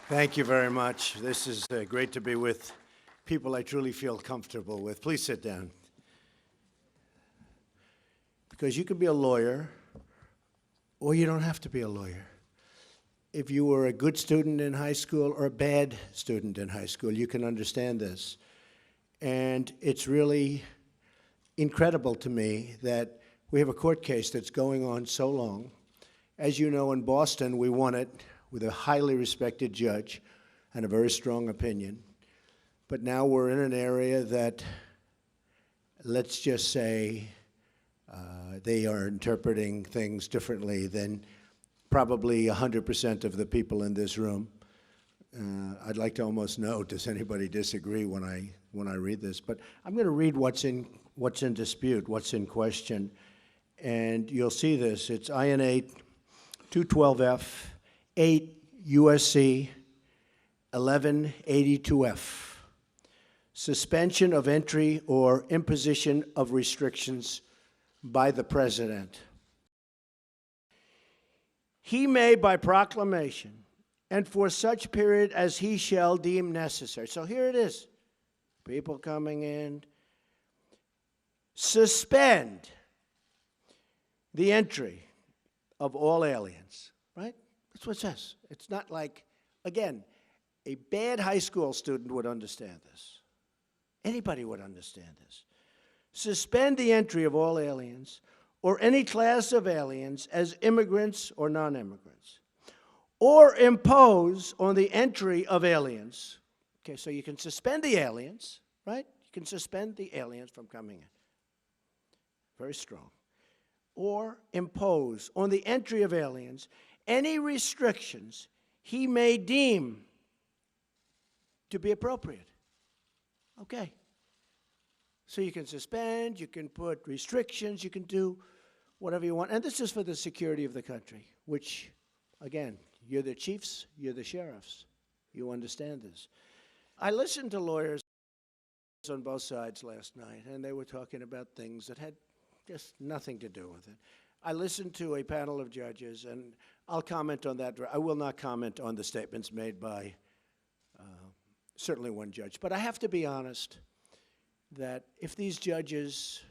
Thank you very much. This is great to be with people I truly feel comfortable with. Please sit down. Because you can be a lawyer, or you don't have to be a lawyer. If you were a good student in high school or a bad student in high school, you can understand this. And it's really incredible to me that we have a court case that's going on so long. As you know, in Boston, we won it with a highly respected judge and a very strong opinion. But now we're in an area that, let's just say, they are interpreting things differently than probably 100% of the people in this room. I'd like to almost know, does anybody disagree when I read this? But I'm going to read what's in dispute, what's in question, and you'll see this. It's INA 212F 8 USC 1182F. Suspension of entry or imposition of restrictions by the President. He may, by proclamation, and for such period as he shall deem necessary. So here it is. People coming in. Suspend the entry of all aliens, right? That's what it says. It's not like, again, a bad high school student would understand this. Anybody would understand this. Suspend the entry of all aliens or any class of aliens as immigrants or non-immigrants, or impose on the entry of aliens. Okay, so you can suspend the aliens, right? You can suspend the aliens from coming in. Very strong. Or impose on the entry of aliens any restrictions he may deem to be appropriate. Okay. So you can suspend, you can put restrictions, you can do whatever you want. And this is for the security of the country, which, again, you're the chiefs, you're the sheriffs. You understand this. I listened to lawyers on both sides last night, and they were talking about things that had just nothing to do with it. I listened to a panel of judges, and I'll comment on that. I will not comment on the statements made by certainly one judge. But I have to be honest that if these judges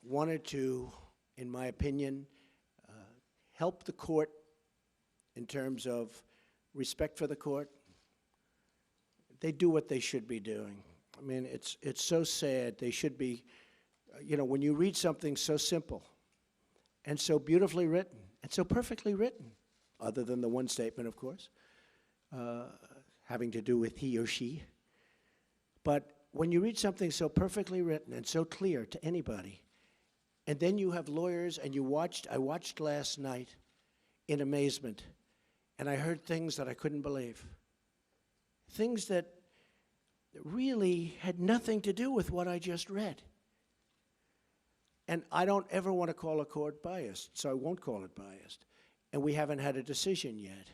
wanted to, in my opinion, help the court in terms of respect for the court, they do what they should be doing. I mean, it's so sad. They should be, you know, when you read something so simple and so beautifully written and so perfectly written, other than the one statement, of course, having to do with he or she, but when you read something so perfectly written and so clear to anybody, and then you have lawyers, and I watched last night in amazement, and I heard things that I couldn't believe. Things that really had nothing to do with what I just read. And I don't ever want to call a court biased, so I won't call it biased. And we haven't had a decision yet.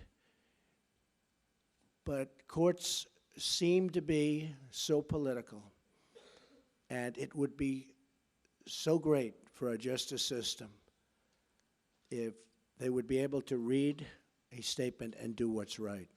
But courts seem to be so political, and it would be so great for our justice system if they would be able to read a statement and do what's right.